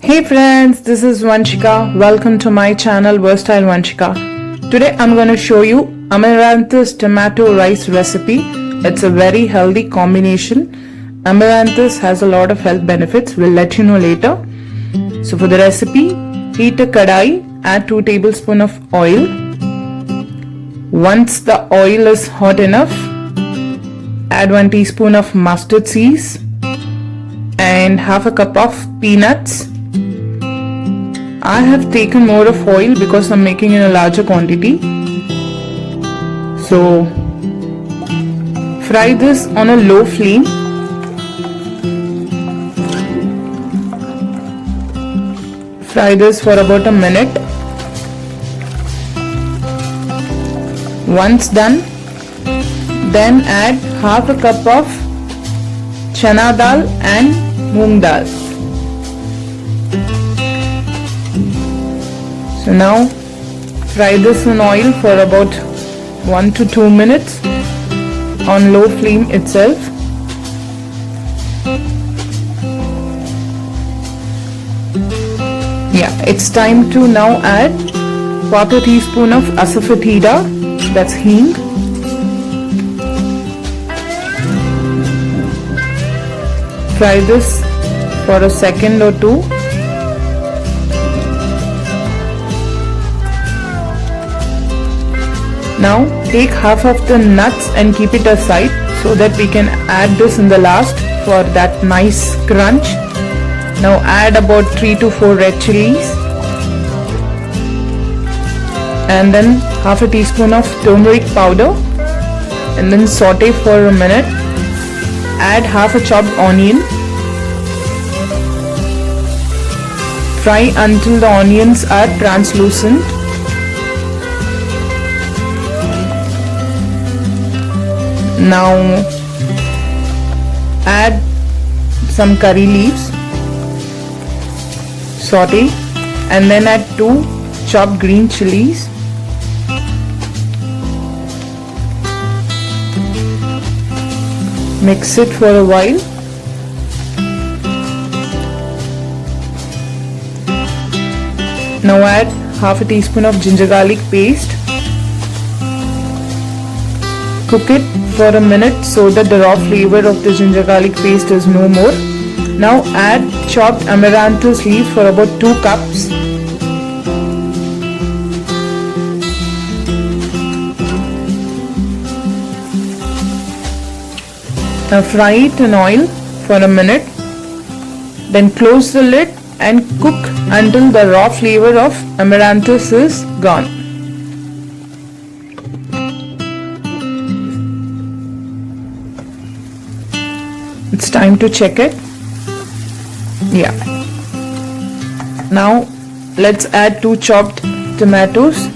Hey friends, this is Vanshika. Welcome to my channel Versatile Vanshika. Today I'm going to show you amaranthus tomato rice recipe. It's a very healthy combination. Amaranthus has a lot of health benefits. We'll let you know later. So for the recipe, heat a kadai, add 2 tablespoons of oil. Once the oil is hot enough, add 1 teaspoon of mustard seeds and half a cup of peanuts. I have taken more of oil because I'm making in a larger quantity. So fry this on a low flame. Fry this for about a minute. Once done, then add half a cup of chana dal and moong dal. So now fry this in oil for about 1 to 2 minutes on low flame itself. Yeah, it's time to now add 1/4 teaspoon of asafoetida, that's hing. Fry this for a second or two. Now take half of the nuts and keep it aside so that we can add this in the last for that nice crunch. Now add about 3 to 4 red chilies and then half a teaspoon of turmeric powder and then saute for a minute. Add half a chopped onion. Fry until the onions are translucent. Now add some curry leaves, saute, and then add 2 chopped green chilies. Mix it for a while. Now add half a teaspoon of ginger garlic paste. Cook it for a minute so that the raw flavor of the ginger garlic paste is no more. Now add chopped amaranthus leaves for about 2 cups. Now fry it in oil for a minute. Then close the lid and cook until the raw flavor of amaranthus is gone. It's time to check it. Yeah. Now let's add 2 chopped tomatoes.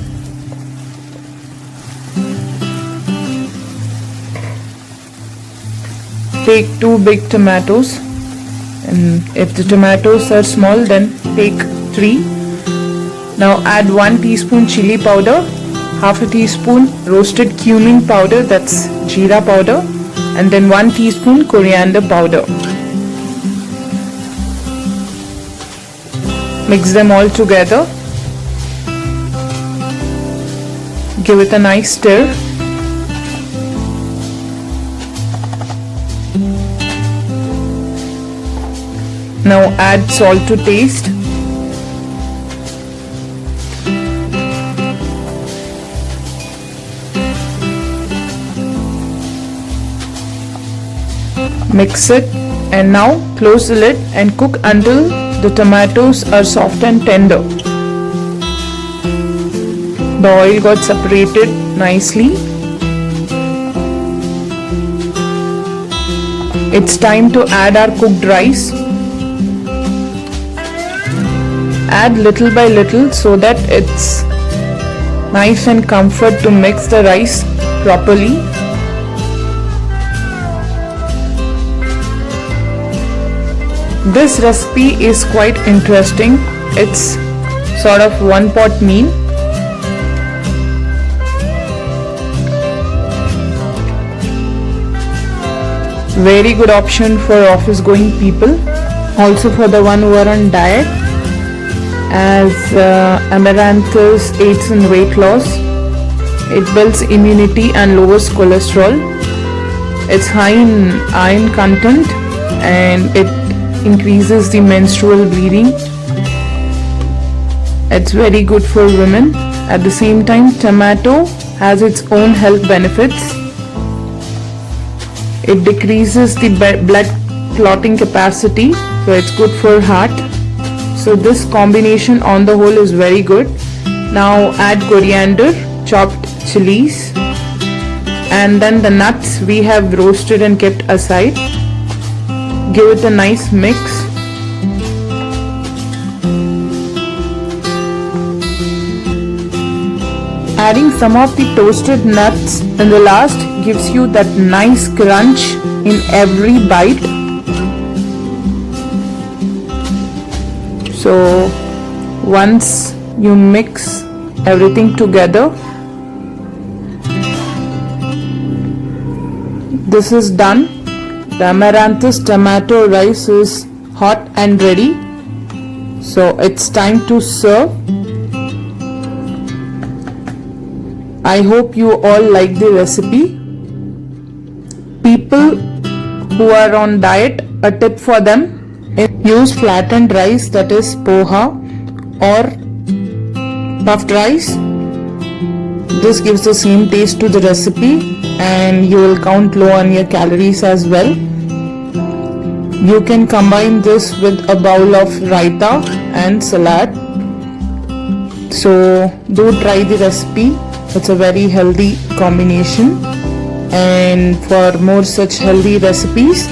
Take 2 big tomatoes, and if the tomatoes are small then take 3. Now add 1 teaspoon chili powder, half a teaspoon roasted cumin powder, that's jeera powder, and then 1 teaspoon coriander powder. Mix them all together. Give it a nice stir. Now add salt to taste. Mix it and now close the lid and cook until the tomatoes are soft and tender. The oil got separated nicely. It's time to add our cooked rice. Add little by little so that it's nice and comfort to mix the rice properly. This recipe is quite interesting. It's sort of one pot meal. Very good option for office going people. Also for the one who are on diet. as amaranthus aids in weight loss. It builds immunity and lowers cholesterol. It's high in iron content and it increases the menstrual bleeding. It's very good for women. At the same time, tomato has its own health benefits. It decreases the blood clotting capacity, so it's good for heart. So this combination on the whole is very good. Now add coriander, chopped chilies, and then the nuts we have roasted and kept aside. Give it a nice mix. Adding some of the toasted nuts in the last gives you that nice crunch in every bite. So once you mix everything together, this is done. The amaranthus tomato rice is hot and ready. So it's time to serve. I hope you all like the recipe. People who are on diet, a tip for them: use flattened rice, that is poha or puffed rice. This gives the same taste to the recipe and you will count low on your calories as well. You can combine this with a bowl of raita and salad. So do try the recipe. It's a very healthy combination. And for more such healthy recipes,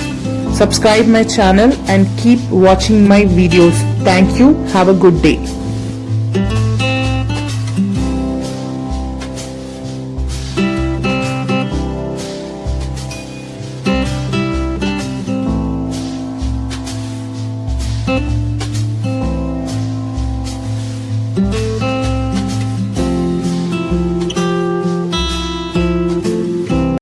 subscribe my channel and keep watching my videos. Thank you. Have a good day. Thank you.